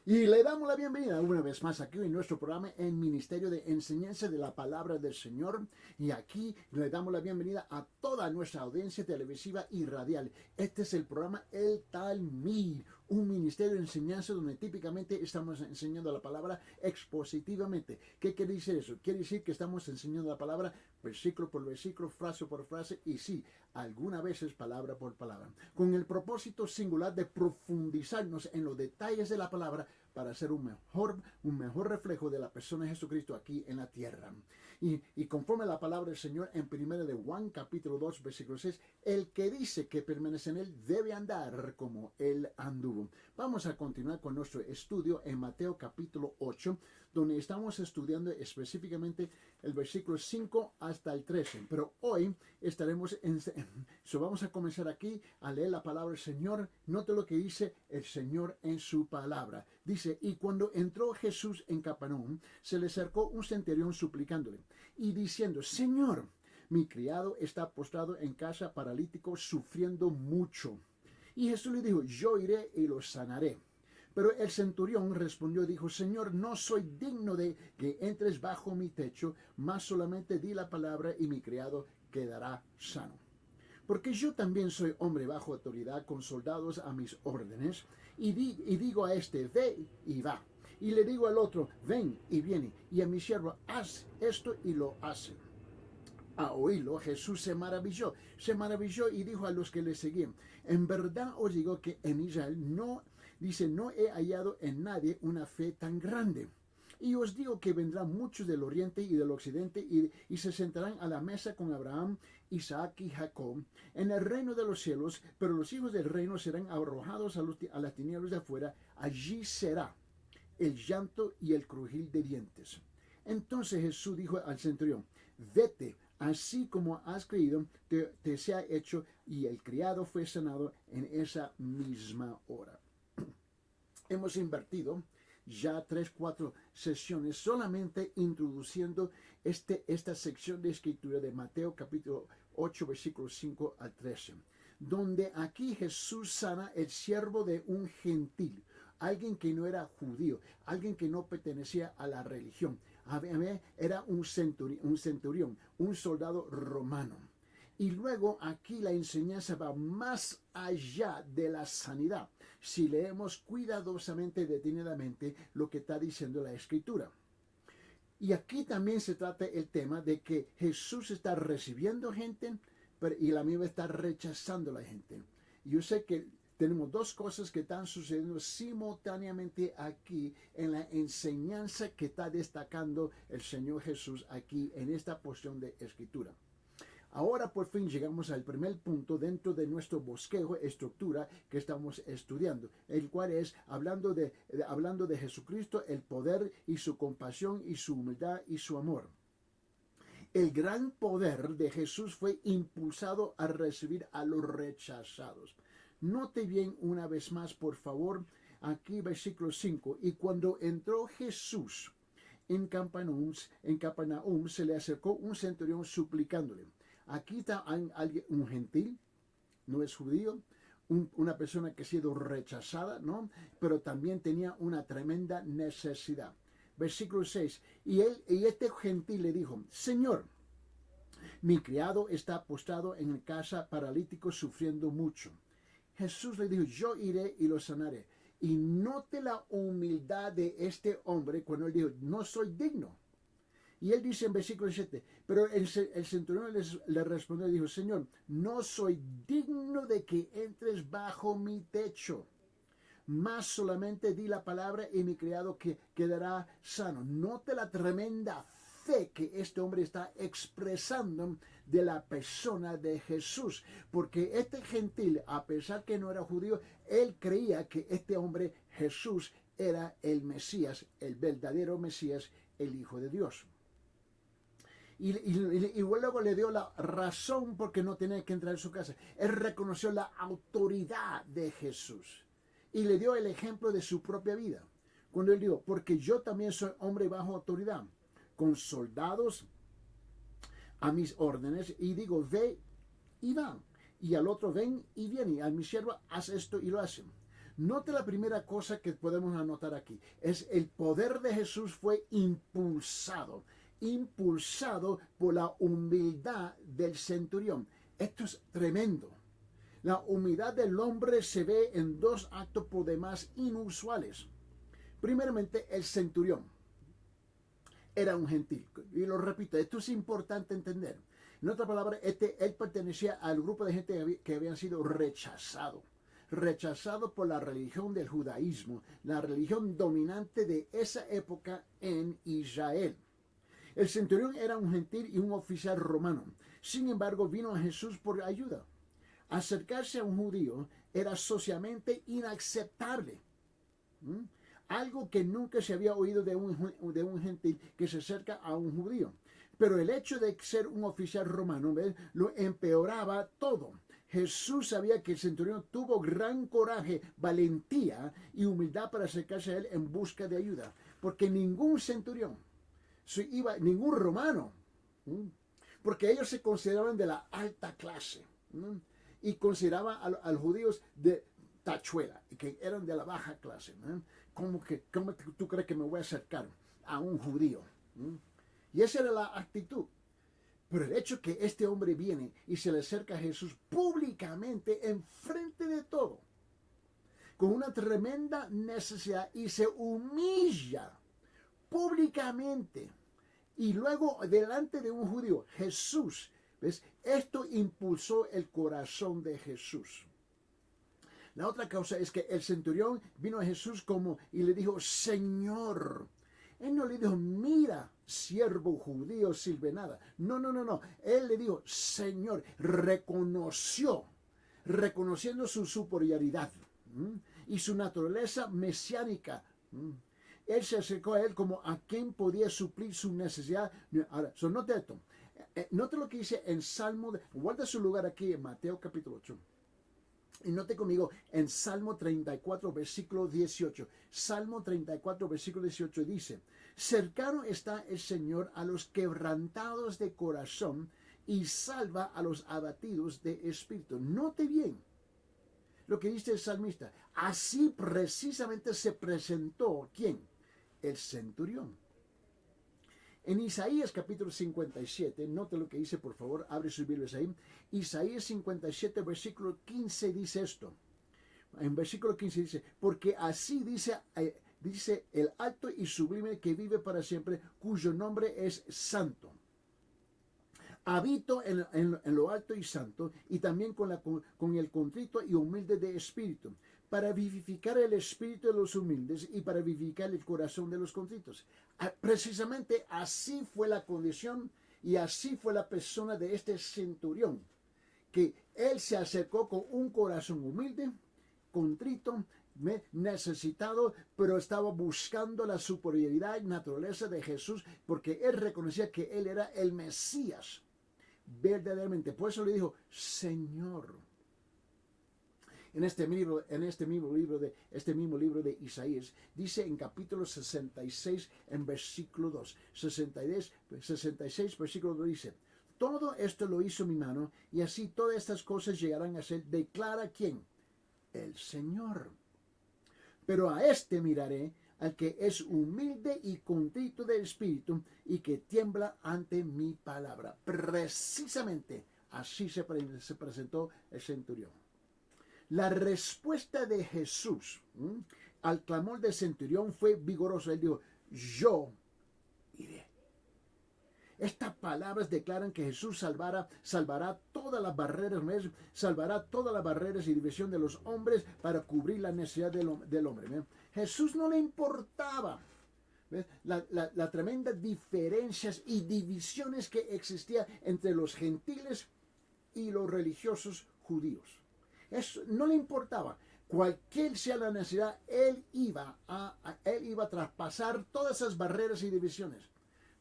Y le damos la bienvenida una vez más aquí en nuestro programa en Ministerio de Enseñanza de la Palabra del Señor. Y aquí le damos la bienvenida a toda nuestra audiencia televisiva y radial. Este es el programa El Talmid, un ministerio de enseñanza donde típicamente estamos enseñando la palabra expositivamente. ¿Qué quiere decir eso? Quiere decir que estamos enseñando la palabra versículo por versículo, frase por frase y sí, algunas veces palabra por palabra, con el propósito singular de profundizarnos en los detalles de la palabra para ser un mejor reflejo de la persona de Jesucristo aquí en la tierra. Y conforme a la palabra del Señor en 1 de Juan capítulo 2 versículo 6, el que dice que permanece en él debe andar como él anduvo. Vamos a continuar con nuestro estudio en Mateo capítulo 8, donde estamos estudiando específicamente el versículo 5 hasta el 13. Pero hoy vamos a comenzar aquí a leer la palabra del Señor. Note lo que dice el Señor en su palabra. Dice, y cuando entró Jesús en Capernaum, se le acercó un centurión suplicándole y diciendo, Señor, mi criado está postrado en casa paralítico, sufriendo mucho. Y Jesús le dijo, yo iré y lo sanaré. Pero el centurión respondió y dijo, Señor, no soy digno de que entres bajo mi techo, mas solamente di la palabra y mi criado quedará sano. Porque yo también soy hombre bajo autoridad, con soldados a mis órdenes, y digo a este, ve y va. Y le digo al otro, ven y viene. Y a mi siervo, haz esto y lo hace. A oírlo, Jesús se maravilló y dijo a los que le seguían, en verdad os digo que en Israel no he hallado en nadie una fe tan grande. Y os digo que vendrán muchos del oriente y del occidente y se sentarán a la mesa con Abraham, Isaac y Jacob en el reino de los cielos, pero los hijos del reino serán arrojados a las tinieblas de afuera. Allí será el llanto y el crujir de dientes. Entonces Jesús dijo al centurión, vete, así como has creído, te sea hecho, y el criado fue sanado en esa misma hora. Hemos invertido ya 3-4 sesiones solamente introduciendo esta sección de escritura de Mateo capítulo 8 versículos 5 al 13, donde aquí Jesús sana el siervo de un gentil, alguien que no era judío, alguien que no pertenecía a la religión. Era un centurión, un soldado romano. Y luego aquí la enseñanza va más allá de la sanidad, si leemos cuidadosamente, detenidamente, lo que está diciendo la Escritura. Y aquí también se trata el tema de que Jesús está recibiendo gente y la misma está rechazando a la gente. Yo sé que tenemos dos cosas que están sucediendo simultáneamente aquí en la enseñanza que está destacando el Señor Jesús aquí en esta porción de Escritura. Ahora por fin llegamos al primer punto dentro de nuestro bosquejo, estructura que estamos estudiando, el cual es hablando de Jesucristo, el poder y su compasión y su humildad y su amor. El gran poder de Jesús fue impulsado a recibir a los rechazados. Note bien una vez más, por favor, aquí versículo 5, y cuando entró Jesús en Capernaum se le acercó un centurión suplicándole. Aquí está un gentil, no es judío, una persona que ha sido rechazada, ¿no? Pero también tenía una tremenda necesidad. Versículo 6, y este gentil le dijo, Señor, mi criado está postrado en casa paralítico sufriendo mucho. Jesús le dijo, yo iré y lo sanaré. Y note la humildad de este hombre cuando él dijo, no soy digno. Y él dice en versículo 7, pero el centurión le respondió y dijo, Señor, no soy digno de que entres bajo mi techo, mas solamente di la palabra y mi criado quedará sano. Note la tremenda fe que este hombre está expresando de la persona de Jesús, porque este gentil, a pesar que no era judío, él creía que este hombre Jesús era el Mesías, el verdadero Mesías, el Hijo de Dios. Y luego le dio la razón porque no tenía que entrar en su casa. Él reconoció la autoridad de Jesús y le dio el ejemplo de su propia vida. Cuando él dijo, porque yo también soy hombre bajo autoridad, con soldados a mis órdenes, y digo, ve y va. Y al otro ven y viene. Y a mi siervo, haz esto y lo hacen. Note la primera cosa que podemos anotar aquí. Es el poder de Jesús fue impulsado por la humildad del centurión. Esto es tremendo. La humildad del hombre se ve en dos actos por demás inusuales. Primeramente, el centurión era un gentil. Y lo repito, esto es importante entender. En otras palabras, él pertenecía al grupo de gente que habían sido rechazados por la religión del judaísmo, la religión dominante de esa época en Israel. El centurión era un gentil y un oficial romano. Sin embargo, vino a Jesús por ayuda. Acercarse a un judío era socialmente inaceptable. ¿Mm? Algo que nunca se había oído de un gentil que se acerca a un judío. Pero el hecho de ser un oficial romano, ¿ves?, lo empeoraba todo. Jesús sabía que el centurión tuvo gran coraje, valentía y humildad para acercarse a él en busca de ayuda. Porque ningún centurión, ningún romano, porque ellos se consideraban de la alta clase, y consideraban a los judíos de tachuela, que eran de la baja clase. ¿Cómo tú crees que me voy a acercar a un judío? Y esa era la actitud. Pero el hecho que este hombre viene y se le acerca a Jesús públicamente, enfrente de todo, con una tremenda necesidad, y se humilla públicamente, y luego delante de un judío, Jesús, ¿ves? Esto impulsó el corazón de Jesús. La otra causa es que el centurión vino a Jesús y le dijo, Señor. Él no le dijo, mira, siervo judío, sirve nada. No. Él le dijo, Señor, reconociendo su superioridad y su naturaleza mesiánica. Él se acercó a él como a quien podía suplir su necesidad. Ahora, note esto. Note lo que dice en Salmo, guarda su lugar aquí en Mateo capítulo 8. Y note conmigo en Salmo 34, versículo 18. Salmo 34, versículo 18 dice, cercano está el Señor a los quebrantados de corazón y salva a los abatidos de espíritu. Note bien lo que dice el salmista. Así precisamente se presentó, ¿quién? El centurión. En Isaías capítulo 57, note lo que dice, por favor, abre sus Biblias ahí. Isaías 57, versículo 15 dice esto. En versículo 15 dice, porque así dice el alto y sublime que vive para siempre, cuyo nombre es santo. Habito en lo alto y santo, y también con el contrito y humilde de espíritu, para vivificar el espíritu de los humildes y para vivificar el corazón de los contritos. Precisamente así fue la condición y así fue la persona de este centurión, que él se acercó con un corazón humilde, contrito, necesitado, pero estaba buscando la superioridad y naturaleza de Jesús, porque él reconocía que él era el Mesías verdaderamente. Por eso le dijo, Señor. En este mismo libro de Isaías, dice en capítulo 66, en versículo 2, 66, versículo 2 dice, todo esto lo hizo mi mano, y así todas estas cosas llegarán a ser, declara ¿quién? El Señor. Pero a este miraré, al que es humilde y contrito de espíritu, y que tiembla ante mi palabra. Precisamente así se presentó el centurión. La respuesta de Jesús al clamor del centurión fue vigorosa. Él dijo, yo iré. Estas palabras declaran que Jesús salvará todas las barreras y división de los hombres para cubrir la necesidad del hombre. ¿Ven? Jesús no le importaba la tremenda diferencias y divisiones que existía entre los gentiles y los religiosos judíos. Eso no le importaba. Cualquier sea la necesidad, él iba a traspasar todas esas barreras y divisiones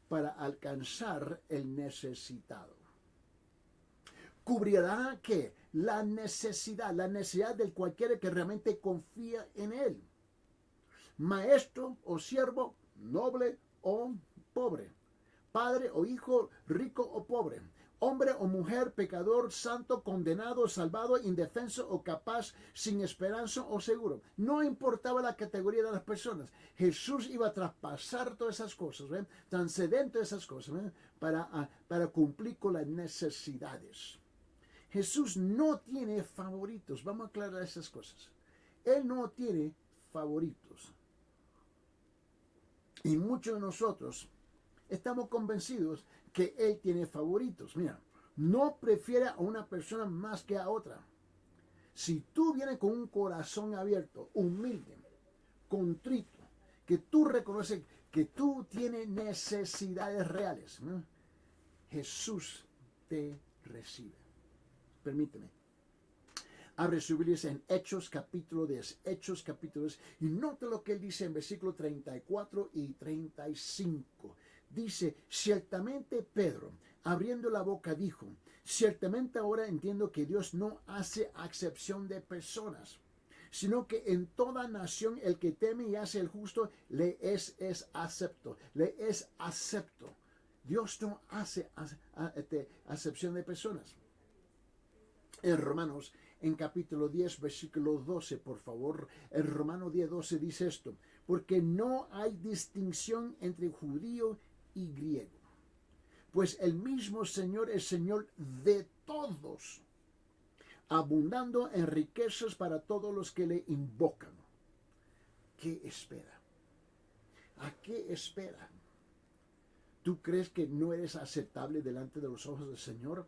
para alcanzar el necesitado. Cubrirá ¿qué? La necesidad del cualquiera que realmente confía en él. Maestro o siervo, noble o pobre, padre o hijo, rico o pobre. hombre o mujer, pecador, santo, condenado, salvado, indefenso o capaz, sin esperanza o seguro. No importaba la categoría de las personas. Jesús iba a traspasar todas esas cosas, ¿ven? Transcender esas cosas, ¿ven? Para cumplir con las necesidades. Jesús no tiene favoritos. Vamos a aclarar esas cosas. Él no tiene favoritos. Y muchos de nosotros estamos convencidos que Él tiene favoritos. Mira, no prefiere a una persona más que a otra. Si tú vienes con un corazón abierto, humilde, contrito, que tú reconoces que tú tienes necesidades reales, ¿no? Jesús te recibe. Permíteme. Abre su Biblia en Hechos capítulo 10. Hechos capítulo 10. Y nota lo que él dice en versículos 34 y 35. Dice, ciertamente Pedro, abriendo la boca, dijo, ciertamente ahora entiendo que Dios no hace acepción de personas, sino que en toda nación el que teme y hace el justo le es acepto. Le es acepto. Dios no hace acepción de personas. En Romanos, en capítulo 10, versículo 12, por favor. En Romanos 10, 12 dice esto. Porque no hay distinción entre judío y griego, pues el mismo Señor es Señor de todos, abundando en riquezas para todos los que le invocan. ¿Qué espera? ¿A qué espera? ¿Tú crees que no eres aceptable delante de los ojos del Señor?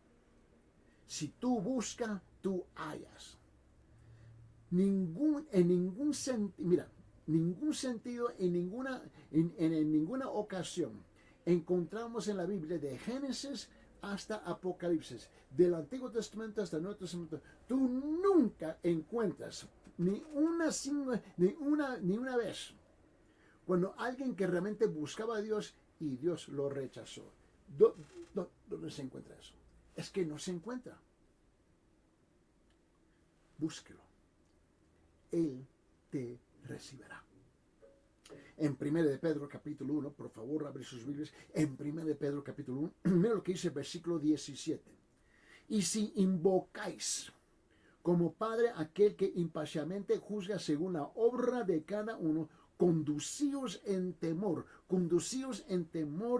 Si tú buscas, tú hallas. Ningún sentido, en ninguna ocasión encontramos en la Biblia de Génesis hasta Apocalipsis, del Antiguo Testamento hasta el Nuevo Testamento, tú nunca encuentras ni una vez cuando alguien que realmente buscaba a Dios y Dios lo rechazó. ¿Dónde se encuentra eso? Es que no se encuentra. Búsquelo. Él te recibirá. En 1 de Pedro capítulo 1, por favor, abre sus Biblias. En 1 de Pedro capítulo 1, mira lo que dice el versículo 17. Y si invocáis como Padre aquel que imparcialmente juzga según la obra de cada uno, conducíos en temor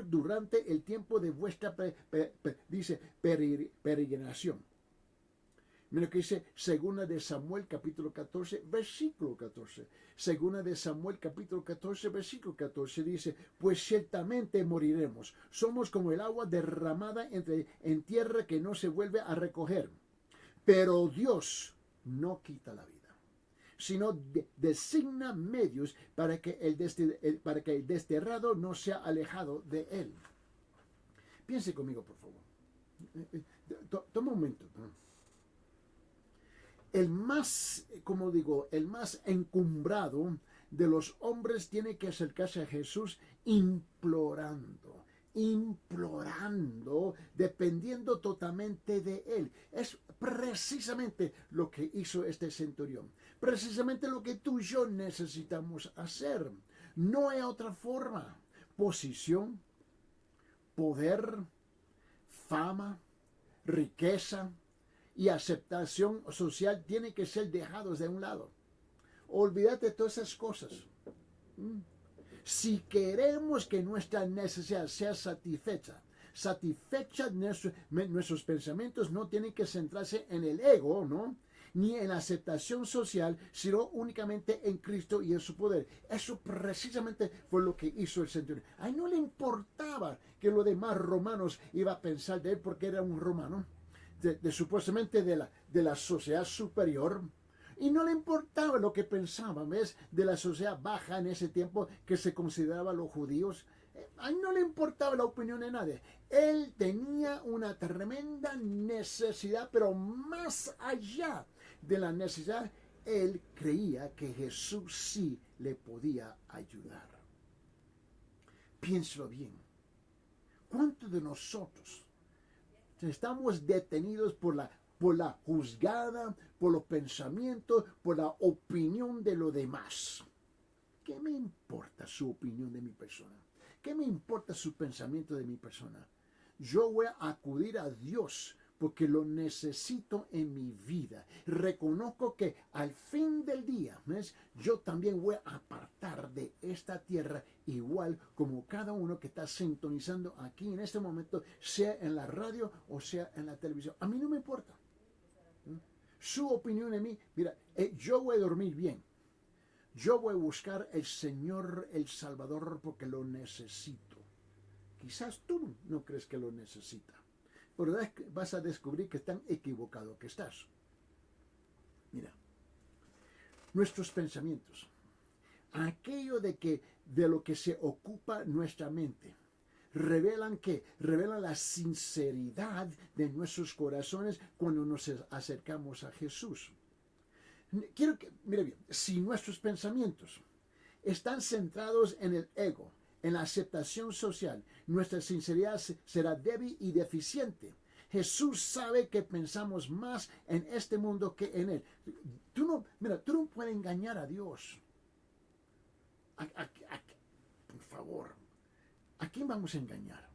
durante el tiempo de vuestra peregrinación. Mira lo que dice Segunda de Samuel capítulo 14, versículo 14. Segunda de Samuel capítulo 14, versículo 14 dice, pues ciertamente moriremos. Somos como el agua derramada en tierra que no se vuelve a recoger. Pero Dios no quita la vida, sino designa medios para que el desterrado no sea alejado de él. Piense conmigo, por favor. Toma un momento. El más encumbrado de los hombres tiene que acercarse a Jesús implorando, dependiendo totalmente de Él. Es precisamente lo que hizo este centurión. Precisamente lo que tú y yo necesitamos hacer. No hay otra forma. Posición, poder, fama, riqueza y aceptación social tienen que ser dejados de un lado. Olvídate de todas esas cosas. Si queremos que nuestra necesidad sea satisfecha, nuestros pensamientos no tienen que centrarse en el ego, ¿no? Ni en la aceptación social, sino únicamente en Cristo y en su poder. Eso precisamente fue lo que hizo el centurión. A él no le importaba que los demás romanos iban a pensar de él porque era un romano. Supuestamente de la sociedad superior, y no le importaba lo que pensaban, ¿ves? De la sociedad baja en ese tiempo que se consideraba los judíos. A él no le importaba la opinión de nadie. Él tenía una tremenda necesidad, pero más allá de la necesidad, él creía que Jesús sí le podía ayudar. Piénselo bien. ¿Cuántos de nosotros estamos detenidos por la juzgada, por los pensamientos, por la opinión de los demás? ¿Qué me importa su opinión de mi persona? ¿Qué me importa su pensamiento de mi persona? yo voy a acudir a Dios porque lo necesito en mi vida. Reconozco que al fin del día, ¿ves? Yo también voy a apartar de esta tierra, igual como cada uno que está sintonizando aquí en este momento, sea en la radio o sea en la televisión. A mí no me importa. Su opinión en mí, mira, yo voy a dormir bien. Yo voy a buscar el Señor, el Salvador, porque lo necesito. Quizás tú no crees que lo necesitas, pero vas a descubrir que tan equivocado que estás. Mira, nuestros pensamientos, aquello de lo que se ocupa nuestra mente, revelan la sinceridad de nuestros corazones cuando nos acercamos a Jesús. Quiero que, mire bien, si nuestros pensamientos están centrados en el ego, en la aceptación social, nuestra sinceridad será débil y deficiente. Jesús sabe que pensamos más en este mundo que en Él. Tú no puedes engañar a Dios. Por favor, ¿a quién vamos a engañar?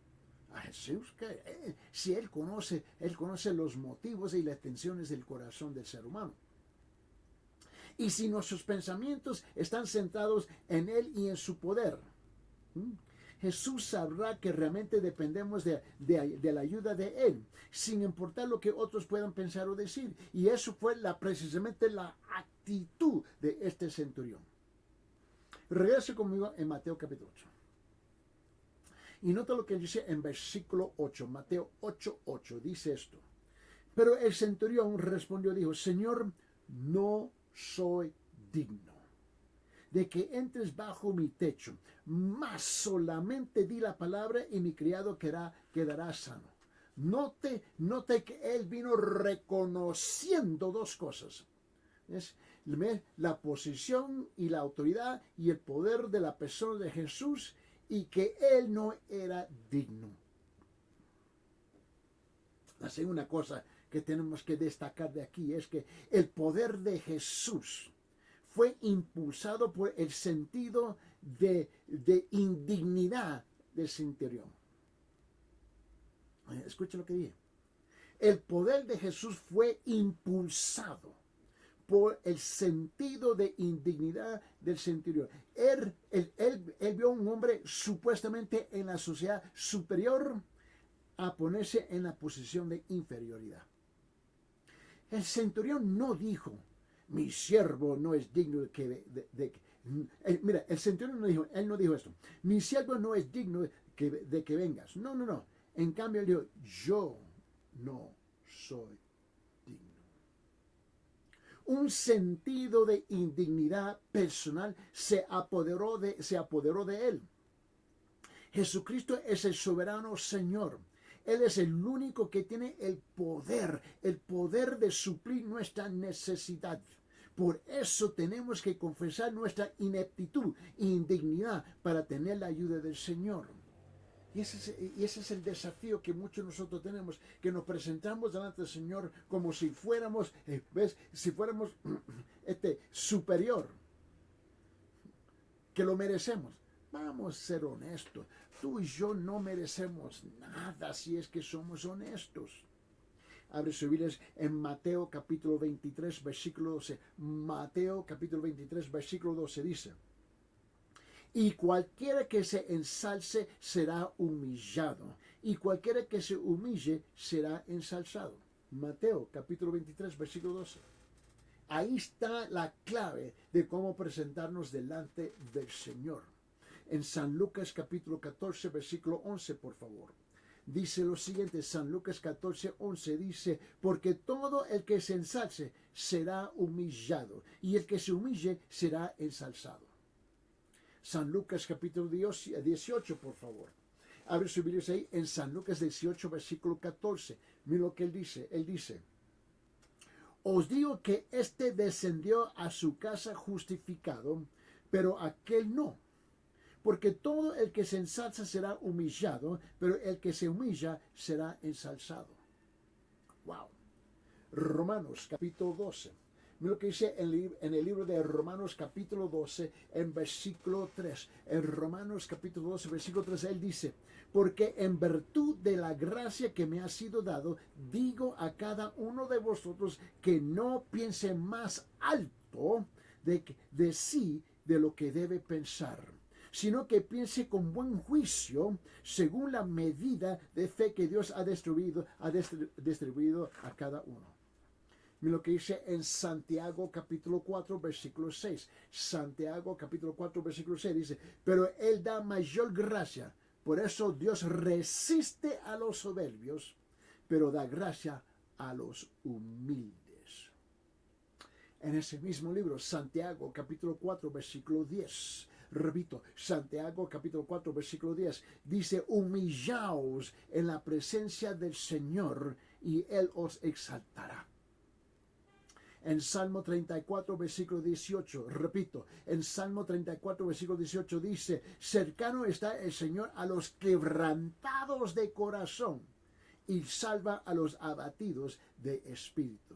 A Jesús, que si Él conoce los motivos y las intenciones del corazón del ser humano. Y si nuestros pensamientos están centrados en Él y en su poder, Jesús sabrá que realmente dependemos de la ayuda de Él, sin importar lo que otros puedan pensar o decir. Y eso fue precisamente la actitud de este centurión. Regrese conmigo en Mateo capítulo 8. Y nota lo que dice en versículo 8, Mateo 8:8, dice esto. Pero el centurión respondió, dijo, Señor, no soy digno de que entres bajo mi techo, mas solamente di la palabra y mi criado quedará sano. Note que él vino reconociendo dos cosas. Es la posición y la autoridad y el poder de la persona de Jesús y que él no era digno. La segunda cosa que tenemos que destacar de aquí es que el poder de Jesús fue impulsado por el sentido de indignidad del centurión. Escucha lo que dije. El poder de Jesús fue impulsado por el sentido de indignidad del centurión. Él vio a un hombre supuestamente en la sociedad superior a ponerse en la posición de inferioridad. El centurión no dijo, mi siervo no es digno mira, el centurión no dijo esto, mi siervo no es digno de que vengas. No. En cambio, él dijo, yo no soy digno. Un sentido de indignidad personal se apoderó de él. Jesucristo es el soberano Señor. Él es el único que tiene el poder de suplir nuestra necesidad. Por eso tenemos que confesar nuestra ineptitud e indignidad para tener la ayuda del Señor. Y ese es el desafío que muchos de nosotros tenemos, que nos presentamos delante del Señor como si fuéramos, superior, que lo merecemos. Vamos a ser honestos. Tú y yo no merecemos nada si es que somos honestos. Abre sus Biblias en Mateo capítulo 23, versículo 12. Mateo capítulo 23, versículo 12 dice, y cualquiera que se ensalce será humillado, y cualquiera que se humille será ensalzado. Mateo capítulo 23, versículo 12. Ahí está la clave de cómo presentarnos delante del Señor. En San Lucas capítulo 14, versículo 11, por favor. Dice lo siguiente, San Lucas 14, 11 dice, porque todo el que se ensalce será humillado, y el que se humille será ensalzado. San Lucas capítulo 18, por favor. Abre su Biblia ahí en San Lucas 18, versículo 14. Mira lo que él dice. Él dice, os digo que éste descendió a su casa justificado, pero aquel no. Porque todo el que se ensalza será humillado, pero el que se humilla será ensalzado. Wow. Romanos capítulo 12, Mira lo que dice en el libro de Romanos capítulo 12, en versículo 3. En Romanos capítulo 12, versículo 3, él dice, porque en virtud de la gracia que me ha sido dado, digo a cada uno de vosotros que no piense más alto de sí de lo que debe pensar, sino que piense con buen juicio según la medida de fe que Dios ha distribuido a cada uno. Mira lo que dice en Santiago capítulo 4 versículo 6. Santiago capítulo 4 versículo 6 dice, pero Él da mayor gracia. Por eso Dios resiste a los soberbios, pero da gracia a los humildes. En ese mismo libro, Santiago capítulo 4 versículo 10. Repito, Santiago capítulo 4 versículo 10 dice, humillaos en la presencia del Señor y Él os exaltará. En Salmo 34, versículo 18, repito, en Salmo 34, versículo 18 dice, cercano está el Señor a los quebrantados de corazón y salva a los abatidos de espíritu.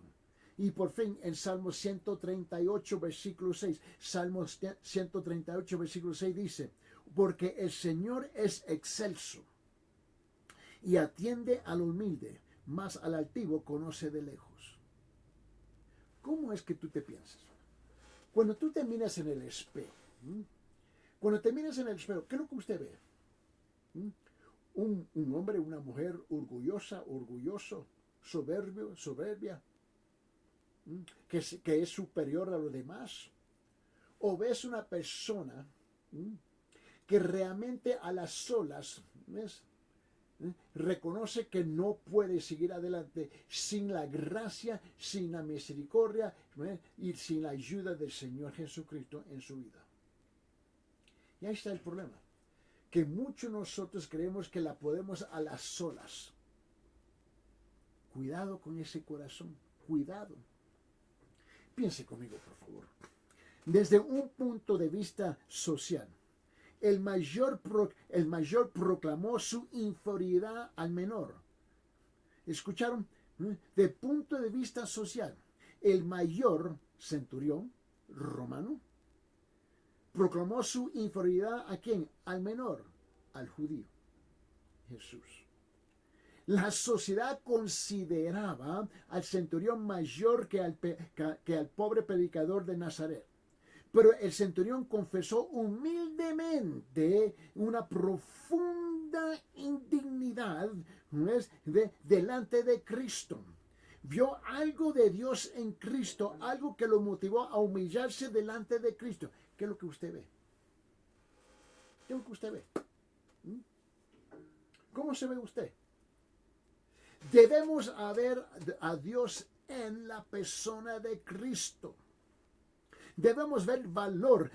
Y por fin en Salmo 138, versículo 6, Salmo 138, versículo 6 dice, porque el Señor es excelso y atiende al humilde, mas al altivo conoce de lejos. ¿Cómo es que tú te piensas? Cuando tú te miras en el espejo, cuando te miras en el espejo, ¿qué es lo que usted ve? Un hombre, una mujer orgullosa, orgulloso, soberbio, soberbia, que es superior a los demás. O ves una persona que realmente a las solas, ¿ves? Reconoce que no puede seguir adelante sin la gracia, sin la misericordia y sin la ayuda del Señor Jesucristo en su vida. Y ahí está el problema, que muchos de nosotros creemos que la podemos a las solas. Cuidado con ese corazón, cuidado. Piense conmigo, por favor. Desde un punto de vista social, el mayor proclamó su inferioridad al menor. ¿Escucharon? De punto de vista social, el mayor centurión romano proclamó su inferioridad ¿a quién? Al menor, al judío, Jesús. La sociedad consideraba al centurión mayor que al pobre predicador de Nazaret. Pero el centurión confesó humildemente una profunda indignidad delante de Cristo. Vio algo de Dios en Cristo, algo que lo motivó a humillarse delante de Cristo. ¿Qué es lo que usted ve? ¿Qué es lo que usted ve? ¿Cómo se ve usted? Debemos ver a Dios en la persona de Cristo. Debemos ver valor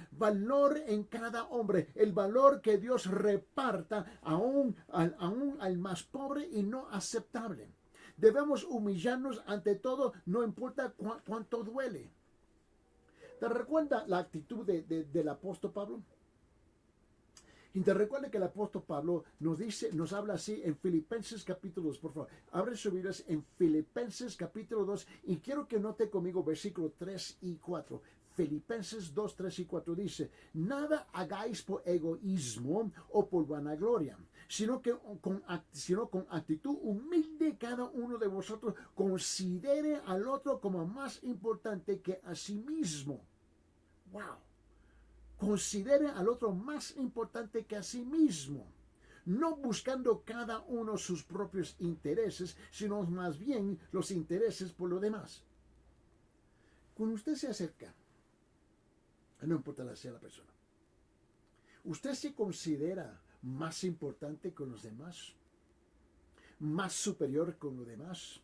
en cada hombre, el valor que Dios reparta aún al más pobre y no aceptable. Debemos humillarnos ante todo, no importa cuánto duele. ¿Te recuerda la actitud del apóstol Pablo? Y te recuerda que el apóstol Pablo nos habla así en Filipenses capítulo 2, por favor. Abre sus Biblias en Filipenses capítulo 2 y quiero que note conmigo versículos 3 y 4. Filipenses 2, 3 y 4 dice, nada hagáis por egoísmo o por vanagloria, sino con actitud humilde cada uno de vosotros considere al otro como más importante que a sí mismo. ¡Wow! Considere al otro más importante que a sí mismo, no buscando cada uno sus propios intereses, sino más bien los intereses por lo demás. Cuando usted se acerca, no importa la sea la persona, ¿usted se considera más importante con los demás? ¿Más superior con los demás?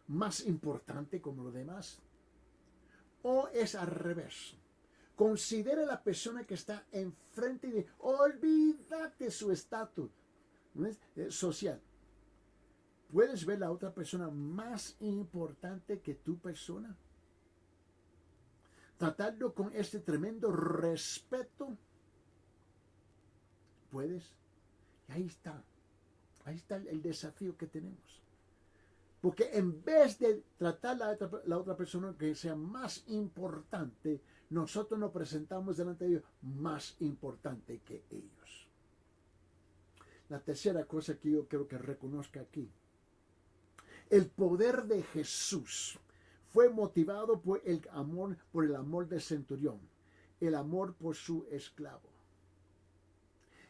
¿Más importante con los demás? ¿O es al revés? Considera a la persona que está enfrente de olvídate su estatus social. ¿Puedes ver a la otra persona más importante que tu persona? Tratarlo con este tremendo respeto. ¿Puedes? Y ahí está el desafío que tenemos. Porque en vez de tratar la otra persona que sea más importante, nosotros nos presentamos delante de Dios más importante que ellos. La tercera cosa que yo quiero que reconozca aquí. El poder de Jesús fue motivado por el amor del centurión, el amor por su esclavo.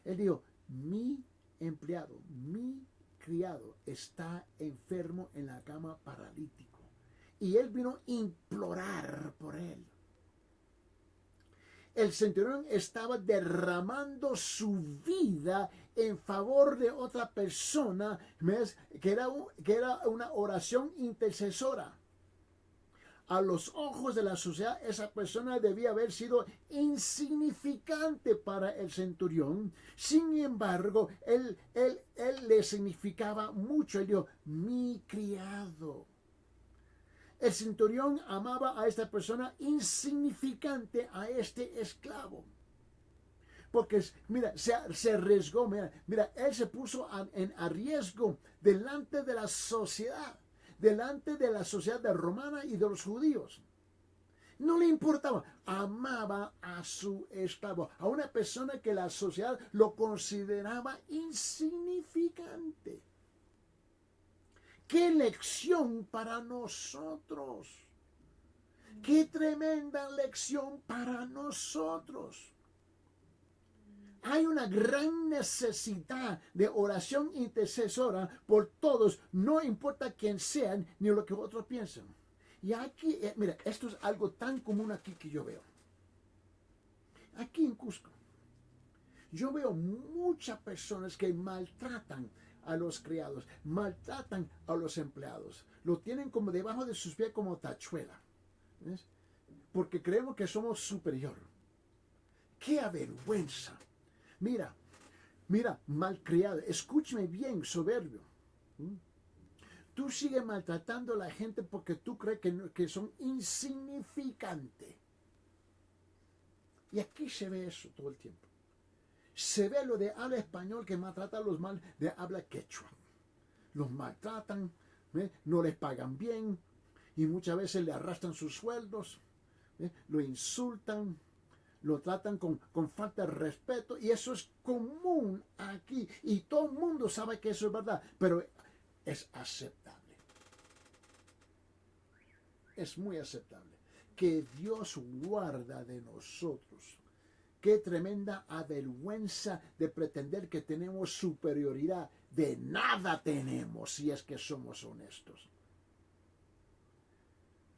Él dijo, mi empleado, mi criado está enfermo en la cama, paralítico. Y él vino a implorar por él. El centurión estaba derramando su vida en favor de otra persona, que era una oración intercesora. A los ojos de la sociedad, esa persona debía haber sido insignificante para el centurión. Sin embargo, él le significaba mucho. Él dijo, mi criado. El centurión amaba a esta persona insignificante, a este esclavo. Porque, mira, se arriesgó, mira, él se puso en riesgo delante de la sociedad de romana y de los judíos. No le importaba, amaba a su esclavo, a una persona que la sociedad lo consideraba insignificante. ¡Qué lección para nosotros! ¡Qué tremenda lección para nosotros! Hay una gran necesidad de oración intercesora por todos, no importa quién sean ni lo que otros piensen. Y aquí, mira, esto es algo tan común aquí que yo veo. Aquí en Cusco, yo veo muchas personas que maltratan a los criados, maltratan a los empleados. Lo tienen como debajo de sus pies como tachuela. ¿Ves? Porque creemos que somos superior. ¡Qué avergüenza! Mira, malcriado, escúchame bien, soberbio. Tú sigues maltratando a la gente porque tú crees que son insignificantes. Y aquí se ve eso todo el tiempo. Se ve lo de habla español que maltrata a los mal de habla quechua. Los maltratan, no les pagan bien y muchas veces le arrastran sus sueldos, lo insultan, lo tratan con falta de respeto, y eso es común aquí y todo el mundo sabe que eso es verdad, pero es aceptable. Es muy aceptable. Que Dios guarda de nosotros. Qué tremenda avergüenza de pretender que tenemos superioridad. De nada tenemos si es que somos honestos.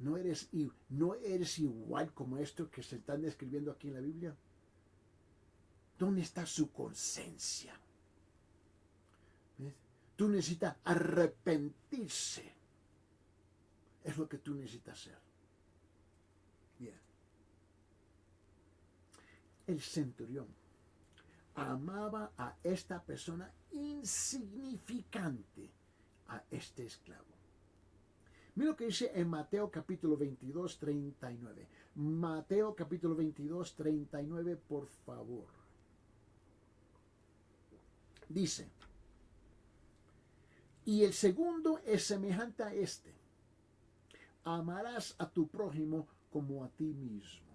¿No eres igual como esto que se están describiendo aquí en la Biblia? ¿Dónde está su conciencia? ¿Ves? Tú necesitas arrepentirse. Es lo que tú necesitas hacer. Bien. El centurión amaba a esta persona insignificante, a este esclavo. Mira lo que dice en Mateo capítulo 22, 39. Mateo capítulo 22, 39, por favor. Dice, y el segundo es semejante a este. Amarás a tu prójimo como a ti mismo.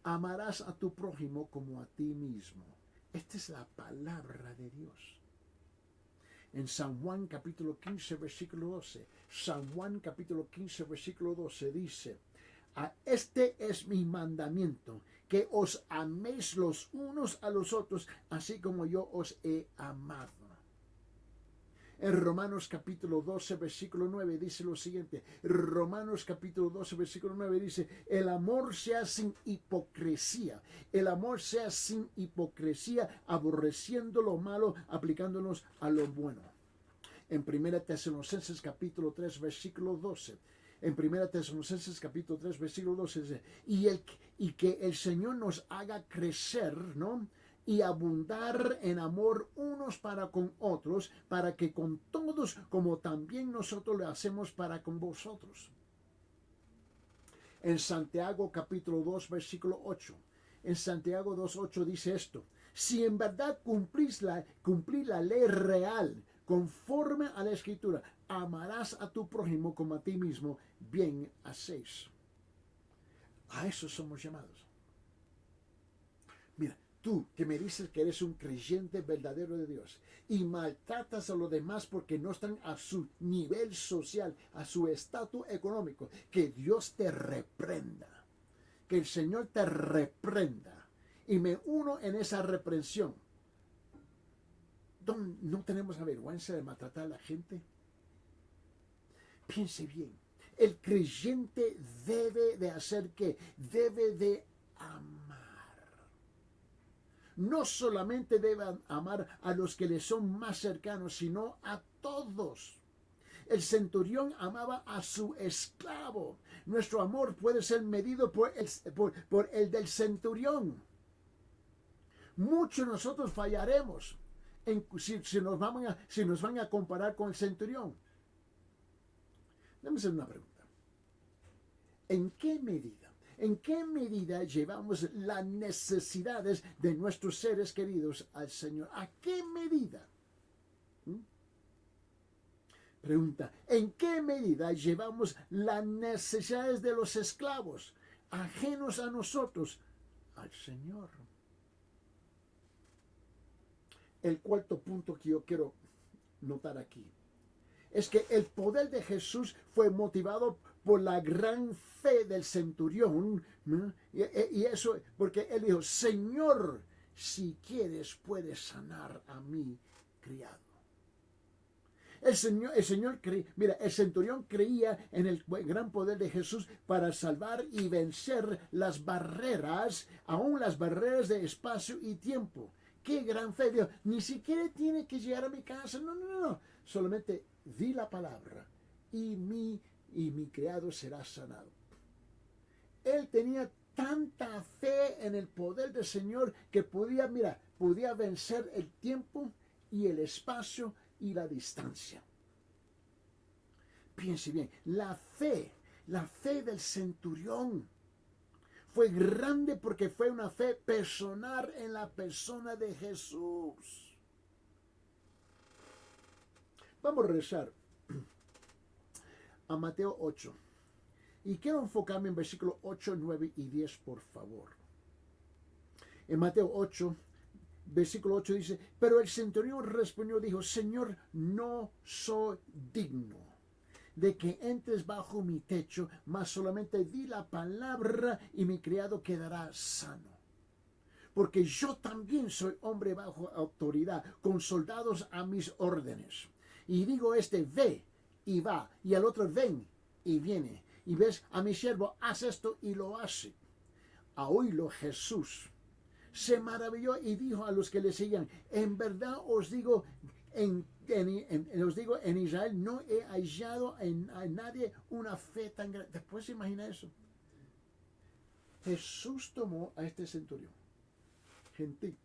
Amarás a tu prójimo como a ti mismo. Esta es la palabra de Dios. En San Juan capítulo 15, versículo 12. San Juan capítulo 15, versículo 12 dice, a este es mi mandamiento, que os améis los unos a los otros, así como yo os he amado. En Romanos capítulo 12, versículo 9 dice lo siguiente. Romanos capítulo 12, versículo 9 dice, el amor sea sin hipocresía. El amor sea sin hipocresía, aborreciendo lo malo, aplicándonos a lo bueno. En 1 Tesalonicenses capítulo 3, versículo 12. En 1 Tesalonicenses capítulo 3, versículo 12 dice, y que el Señor nos haga crecer, ¿no?, y abundar en amor unos para con otros, para que con todos, como también nosotros lo hacemos para con vosotros. En Santiago capítulo 2, versículo 8. En Santiago 2, 8 dice esto, si en verdad cumplís la ley real, conforme a la Escritura, amarás a tu prójimo como a ti mismo, bien hacéis. A eso somos llamados. Mira, tú que me dices que eres un creyente verdadero de Dios y maltratas a los demás porque no están a su nivel social, a su estatus económico, que Dios te reprenda, que el Señor te reprenda. Y me uno en esa reprensión. ¿No tenemos la vergüenza de maltratar a la gente? Piense bien. El creyente debe de hacer ¿qué? Debe de amar. No solamente debe amar a los que le son más cercanos, sino a todos. El centurión amaba a su esclavo. Nuestro amor puede ser medido por el del centurión. Muchos de nosotros fallaremos si nos van a comparar con el centurión. Déjame hacer una pregunta. ¿En qué medida llevamos las necesidades de nuestros seres queridos al Señor? ¿A qué medida? Pregunta, ¿en qué medida llevamos las necesidades de los esclavos ajenos a nosotros al Señor? El cuarto punto que yo quiero notar aquí es que el poder de Jesús fue motivado por la gran fe del centurión, ¿no? Y eso porque él dijo, Señor, si quieres puedes sanar a mi criado. El centurión creía en el gran poder de Jesús para salvar y vencer las barreras, aún las barreras de espacio y tiempo. Qué gran fe, Dios. Ni siquiera tiene que llegar a mi casa. No. Solamente di la palabra y mi criado será sanado. Él tenía tanta fe en el poder del Señor que podía vencer el tiempo y el espacio y la distancia. Piense bien, la fe del centurión fue grande porque fue una fe personal en la persona de Jesús. Vamos a regresar a Mateo 8. Y quiero enfocarme en versículos 8, 9 y 10, por favor. En Mateo 8, versículo 8 dice, pero el centurión respondió, dijo, Señor, no soy digno de que entres bajo mi techo, mas solamente di la palabra y mi criado quedará sano. Porque yo también soy hombre bajo autoridad, con soldados a mis órdenes. Y digo ve y va, y al otro ven y viene. Y ves a mi siervo, haz esto y lo hace. A oírlo Jesús se maravilló y dijo a los que le seguían, en verdad os digo, en Israel no he hallado en nadie una fe tan grande. ¿Después se imagina eso? Jesús tomó a este centurión, gentil,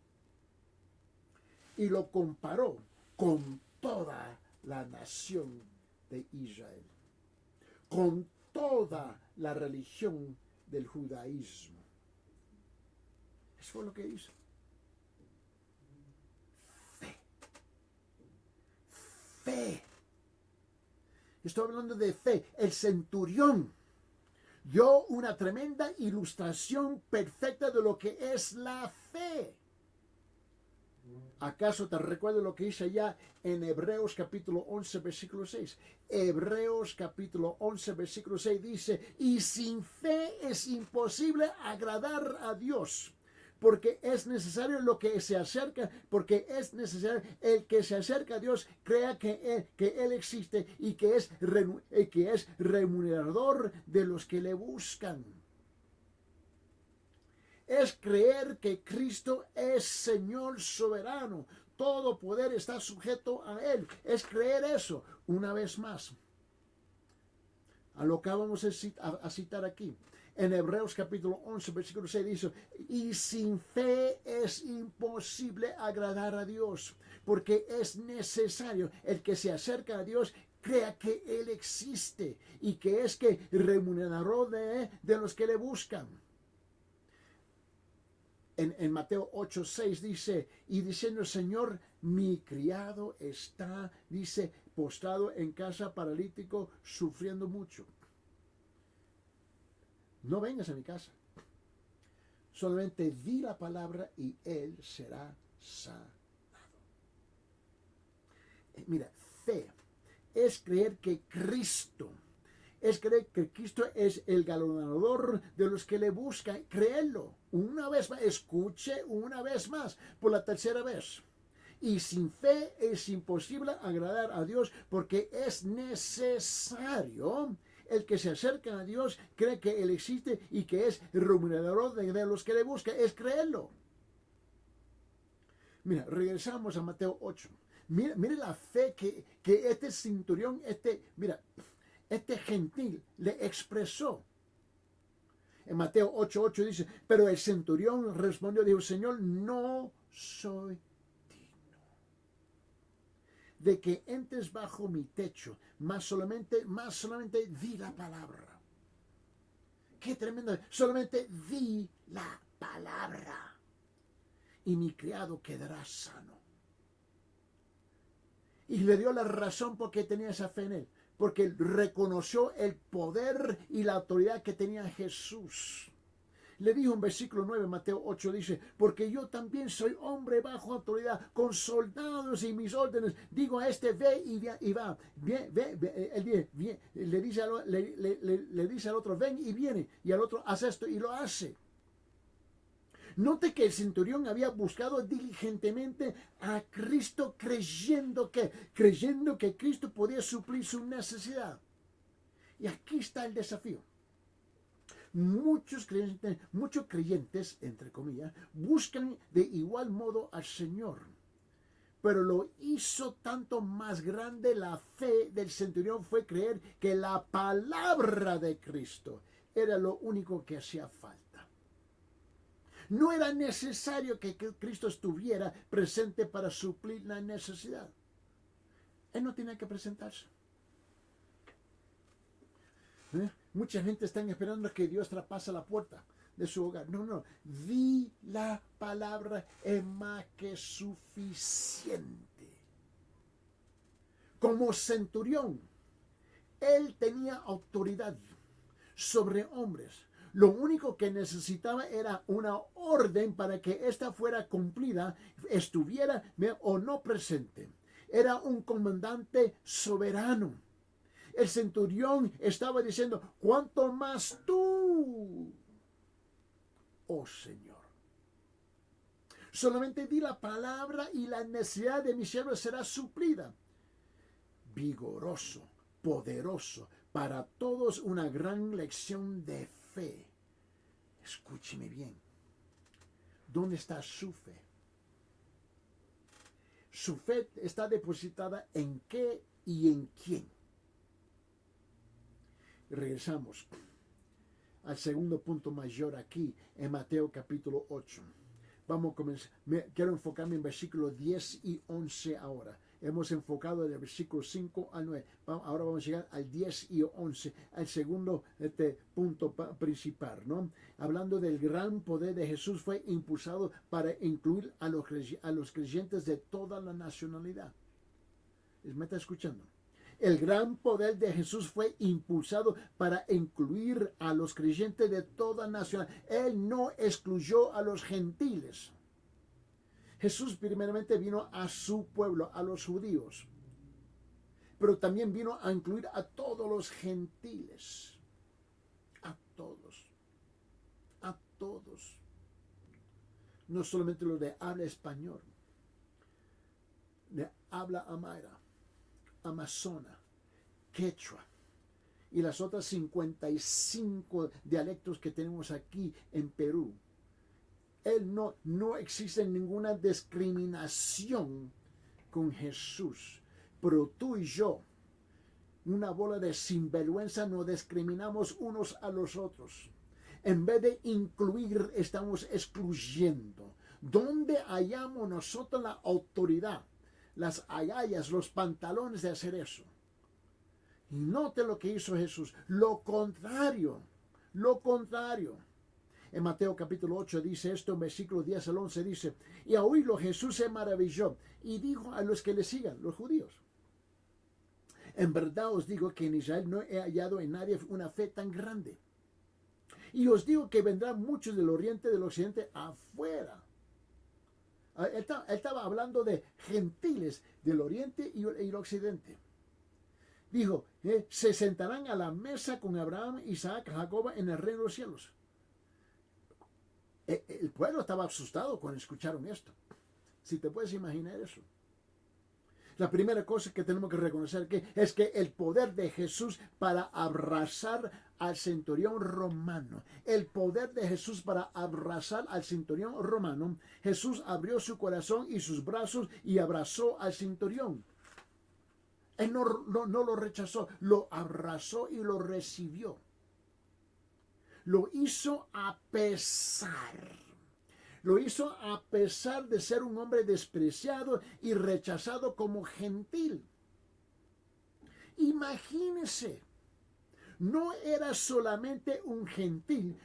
y lo comparó con toda la nación de Israel, con toda la religión del judaísmo. Eso fue lo que hizo. Fe. Estoy hablando de fe. El centurión dio una tremenda ilustración perfecta de lo que es la fe. ¿Acaso te recuerdo lo que dice allá en Hebreos capítulo 11, versículo 6? Hebreos capítulo 11, versículo 6 dice, y sin fe es imposible agradar a Dios. Porque es necesario porque es necesario el que se acerca a Dios crea que Él existe y que es remunerador de los que le buscan. Es creer que Cristo es Señor soberano. Todo poder está sujeto a Él. Es creer eso. Una vez más, a lo que vamos a citar aquí. En Hebreos capítulo 11, versículo 6 dice, y sin fe es imposible agradar a Dios, porque es necesario el que se acerca a Dios crea que Él existe y que es remunerador de los que le buscan. en Mateo 8:6 dice, y diciendo, Señor, mi criado está, dice, postrado en casa, paralítico, sufriendo mucho. No vengas a mi casa. Solamente di la palabra y él será sanado. Mira, fe es creer que Cristo, es creer que Cristo es el galardonador de los que le buscan. Créelo. Una vez más, escuche una vez más, por la tercera vez. Y sin fe es imposible agradar a Dios, porque es necesario. El que se acerca a Dios cree que Él existe y que es el remunerador de los que le buscan. Es creerlo. Mira, regresamos a Mateo 8. Mire la fe que este centurión, este gentil le expresó. En Mateo 8:8 dice, pero el centurión respondió, dijo, Señor, no soy digno de que entres bajo mi techo, más solamente di la palabra. Qué tremendo, solamente di la palabra y mi criado quedará sano. Y le dio la razón por qué tenía esa fe en él. Porque reconoció el poder y la autoridad que tenía Jesús. Le dijo en versículo 9, Mateo 8, dice, porque yo también soy hombre bajo autoridad, con soldados y mis órdenes. Digo a este, ve y va. Le dice al otro, ven y viene. Y al otro, haz esto y lo hace. Note que el centurión había buscado diligentemente a Cristo creyendo que Cristo podía suplir su necesidad. Y aquí está el desafío. Muchos creyentes, entre comillas, buscan de igual modo al Señor. Pero lo hizo tanto más grande la fe del centurión fue creer que la palabra de Cristo era lo único que hacía falta. No era necesario que Cristo estuviera presente para suplir la necesidad. Él no tenía que presentarse. Mucha gente está esperando que Dios traspase la puerta de su hogar. No. Di la palabra es más que suficiente. Como centurión, él tenía autoridad sobre hombres. Lo único que necesitaba era una orden para que ésta fuera cumplida, estuviera o no presente. Era un comandante soberano. El centurión estaba diciendo, ¿cuánto más tú, oh Señor? Solamente di la palabra y la necesidad de mi siervo será suplida. Vigoroso, poderoso, para todos una gran lección de fe. Escúcheme bien. ¿Dónde está su fe? Su fe está depositada en qué y en quién. Regresamos al segundo punto mayor aquí en Mateo capítulo 8. Vamos a comenzar. Quiero enfocarme en versículos 10 y 11 ahora. Hemos enfocado del versículo 5 al 9. Ahora vamos a llegar al 10 y 11, al segundo punto principal, ¿no? Hablando del gran poder de Jesús, fue impulsado para incluir a los creyentes de toda la nacionalidad. ¿Me está escuchando? El gran poder de Jesús fue impulsado para incluir a los creyentes de toda nación. Él no excluyó a los gentiles. Jesús primeramente vino a su pueblo, a los judíos. Pero también vino a incluir a todos los gentiles. A todos. A todos. No solamente los de habla español. De habla aymara, amazona, quechua y las otras 55 dialectos que tenemos aquí en Perú. No existe ninguna discriminación con Jesús, pero tú y yo, una bola de sinvergüenza, nos discriminamos unos a los otros. En vez de incluir, estamos excluyendo. ¿Dónde hallamos nosotros la autoridad, las agallas, los pantalones de hacer eso? Y note lo que hizo Jesús. Lo contrario. En Mateo capítulo 8 dice esto, en versículo 10 al 11 dice, y a oírlo Jesús se maravilló y dijo a los que le sigan, los judíos, en verdad os digo que en Israel no he hallado en nadie una fe tan grande. Y os digo que vendrán muchos del oriente y del occidente afuera. Él estaba hablando de gentiles del oriente y el occidente. Dijo, se sentarán a la mesa con Abraham, Isaac, Jacob en el reino de los cielos. El pueblo estaba asustado cuando escucharon esto. Si te puedes imaginar eso. La primera cosa que tenemos que reconocer aquí es que el poder de Jesús para abrazar al centurión romano, el poder de Jesús para abrazar al centurión romano, Jesús abrió su corazón y sus brazos y abrazó al centurión. Él no lo rechazó, lo abrazó y lo recibió. Lo hizo a pesar. Lo hizo a pesar de ser un hombre despreciado y rechazado como gentil. Imagínese, no era solamente un gentil,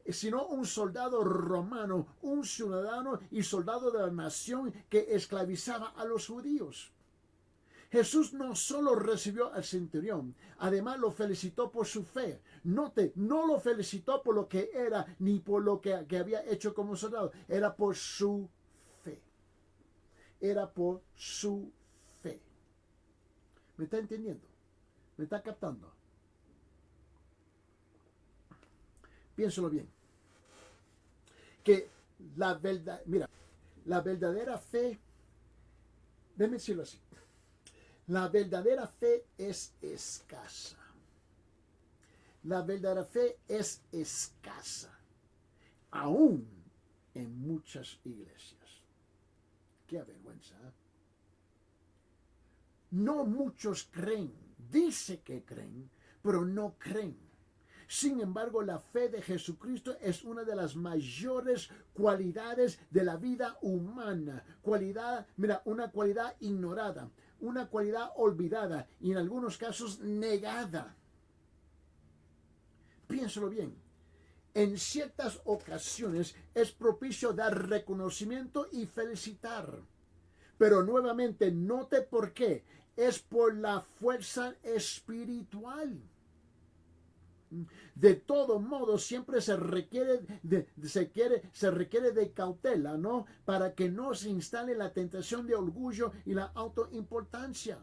sino un soldado romano, un ciudadano y soldado de la nación que esclavizaba a los judíos. Jesús no solo recibió al centurión, además lo felicitó por su fe. Note, no lo felicitó por lo que era ni por lo que había hecho como soldado. Era por su fe. Era por su fe. ¿Me está entendiendo? ¿Me está captando? Piénsalo bien. Que la verdad, mira, la verdadera fe, déjame decirlo así. La verdadera fe es escasa. La verdadera fe es escasa, aún en muchas iglesias. Qué vergüenza, ¿eh? No muchos creen, dice que creen, pero no creen. Sin embargo, la fe de Jesucristo es una de las mayores cualidades de la vida humana. Una cualidad ignorada, una cualidad olvidada y en algunos casos negada. Piénsalo bien. En ciertas ocasiones es propicio dar reconocimiento y felicitar. Pero nuevamente, note por qué. Es por la fuerza espiritual. De todo modo, siempre se requiere de cautela, ¿no? Para que no se instale la tentación de orgullo y la autoimportancia.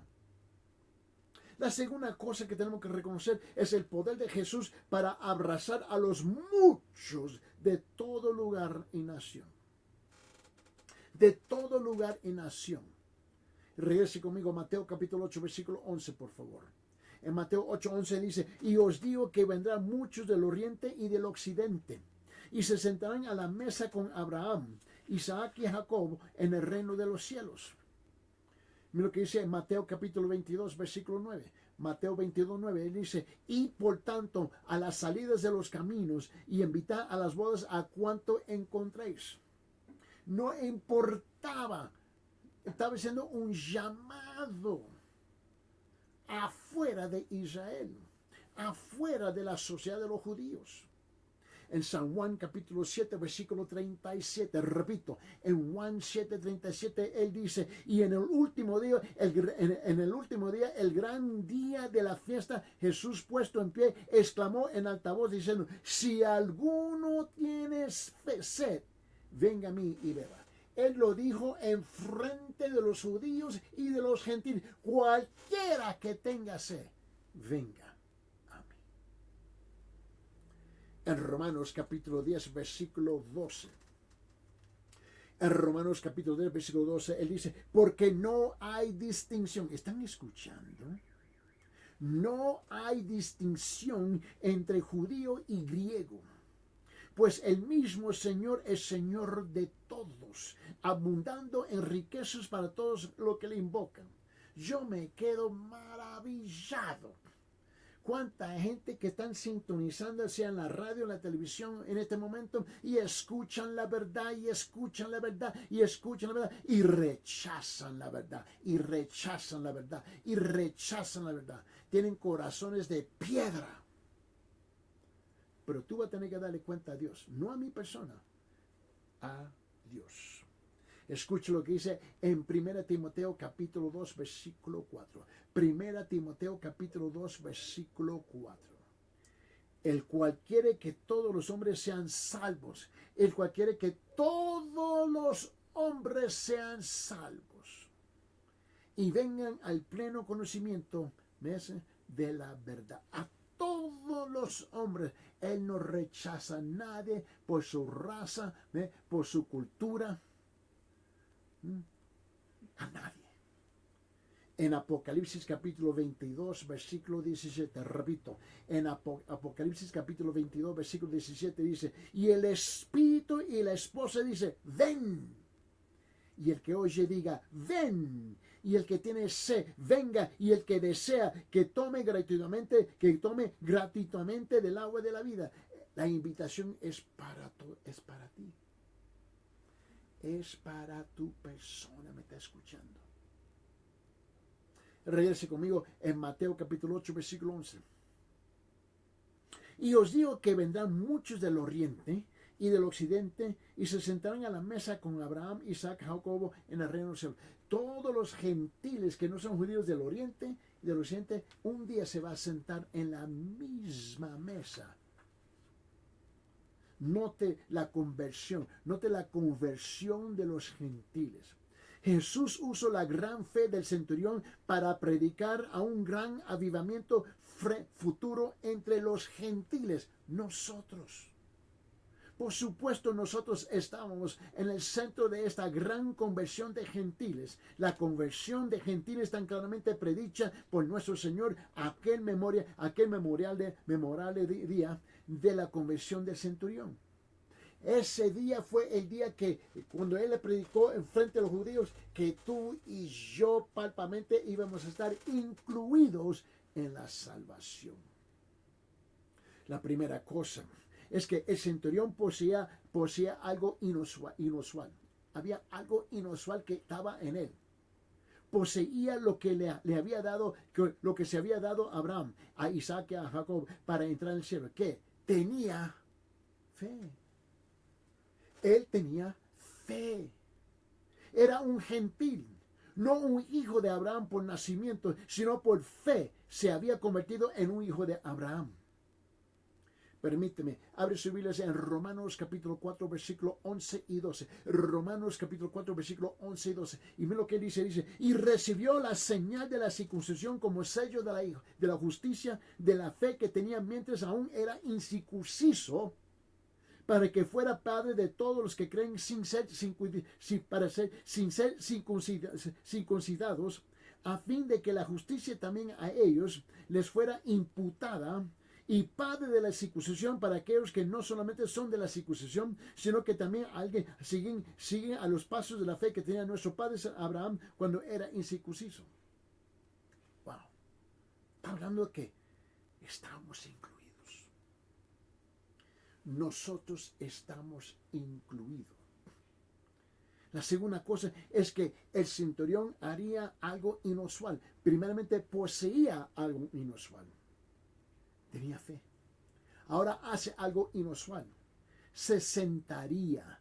La segunda cosa que tenemos que reconocer es el poder de Jesús para abrazar a los muchos de todo lugar y nación. De todo lugar y nación. Regrese conmigo a Mateo capítulo 8, versículo 11, por favor. En Mateo 8:11 dice, y os digo que vendrán muchos del oriente y del occidente, y se sentarán a la mesa con Abraham, Isaac y Jacob en el reino de los cielos. Mira lo que dice en Mateo capítulo 22, versículo 9. Mateo 22, 9, él dice, y por tanto a las salidas de los caminos y invitad a las bodas a cuanto encontréis. No importaba, estaba haciendo un llamado afuera de Israel, afuera de la sociedad de los judíos. En San Juan capítulo 7, versículo 37, repito, en Juan 7, 37, él dice, y en el último día, el gran día de la fiesta, Jesús puesto en pie, exclamó en alta voz diciendo, si alguno tiene sed, venga a mí y beba. Él lo dijo en frente de los judíos y de los gentiles. Cualquiera que tenga sed, venga a mí. En Romanos capítulo 10, versículo 12. En Romanos capítulo 10, versículo 12, él dice, porque no hay distinción. ¿Están escuchando? No hay distinción entre judío y griego. Pues el mismo Señor es Señor de todos, abundando en riquezas para todos los que le invocan. Yo me quedo maravillado. Cuánta gente que están sintonizando, sea en la radio, en la televisión, en este momento, y escuchan la verdad, y escuchan la verdad, y escuchan la verdad, y rechazan la verdad, y rechazan la verdad, y rechazan la verdad. Tienen corazones de piedra. pero tú vas a tener que darle cuenta a Dios, no a mi persona, a Dios. Escuche lo que dice en 1 Timoteo capítulo 2, versículo 4. 1 Timoteo capítulo 2, versículo 4. El cual quiere que todos los hombres sean salvos. El cual quiere que todos los hombres sean salvos. Y vengan al pleno conocimiento, ¿ves?, de la verdad. A todos los hombres. Él no rechaza a nadie por su raza, ¿ves?, por su cultura. A nadie. En Apocalipsis capítulo 22, versículo 17, repito, en Apocalipsis capítulo 22, versículo 17 dice, y el espíritu y la esposa dice, ven. Y el que oye diga, ven. Y el que tiene sed, venga. Y el que desea, que tome gratuitamente del agua de la vida. La invitación es para ti. Es para tu persona, me está escuchando. Regrese conmigo en Mateo capítulo 8, versículo 11. Y os digo que vendrán muchos del oriente y del occidente y se sentarán a la mesa con Abraham, Isaac, Jacobo en el reino de los cielos. Todos los gentiles que no son judíos del oriente y del occidente, un día se va a sentar en la misma mesa. Note la conversión de los gentiles. Jesús usó la gran fe del centurión para predicar a un gran avivamiento futuro entre los gentiles, nosotros. Por supuesto, nosotros estamos en el centro de esta gran conversión de gentiles. La conversión de gentiles tan claramente predicha por nuestro Señor aquel memorial día de la conversión del centurión. Ese día fue el día que, cuando él le predicó en frente a los judíos, que tú y yo palpamente íbamos a estar incluidos en la salvación. La primera cosa es que el centurión poseía algo inusual. Había algo inusual que estaba en él. Poseía lo que le había dado, lo que se había dado a Abraham, a Isaac y a Jacob para entrar en el cielo. ¿Qué? Tenía fe. Él tenía fe. Era un gentil, no un hijo de Abraham por nacimiento, sino por fe se había convertido en un hijo de Abraham. Permíteme, abre su Biblia en Romanos capítulo 4, versículo 11 y 12. Romanos capítulo 4, versículo 11 y 12. Y mira lo que dice, y recibió la señal de la circuncisión como sello de la justicia, de la fe que tenía mientras aún era incircunciso, para que fuera padre de todos los que creen sin ser circuncidados, a fin de que la justicia también a ellos les fuera imputada, y padre de la circuncisión para aquellos que no solamente son de la circuncisión, sino que también siguen a los pasos de la fe que tenía nuestro padre Abraham cuando era incircunciso. Wow. Está hablando de que estamos incluidos. Nosotros estamos incluidos. La segunda cosa es que el centurión haría algo inusual. Primeramente, poseía algo inusual. Tenía fe. Ahora hace algo inusual. Se sentaría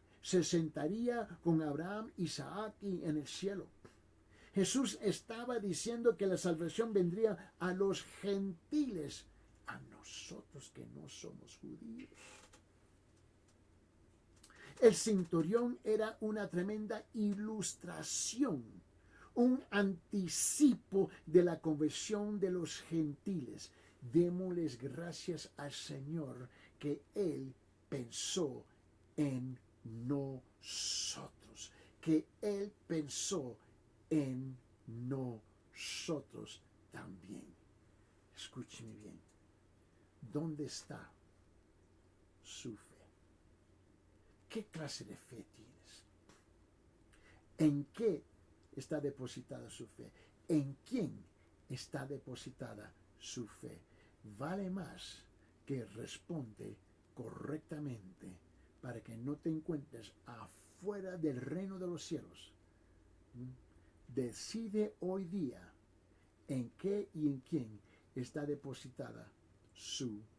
con Abraham, Isaac y en el cielo. Jesús estaba diciendo que la salvación vendría a los gentiles, a nosotros que no somos judíos. El centurión era una tremenda ilustración, un anticipo de la conversión de los gentiles. Démosles gracias al Señor que Él pensó en nosotros, que Él pensó en nosotros también. Escúcheme bien. ¿Dónde está su fe? ¿Qué clase de fe tienes? ¿En qué está depositada su fe? ¿En quién está depositada su fe? Vale más que responde correctamente para que no te encuentres afuera del reino de los cielos. Decide hoy día en qué y en quién está depositada su fe.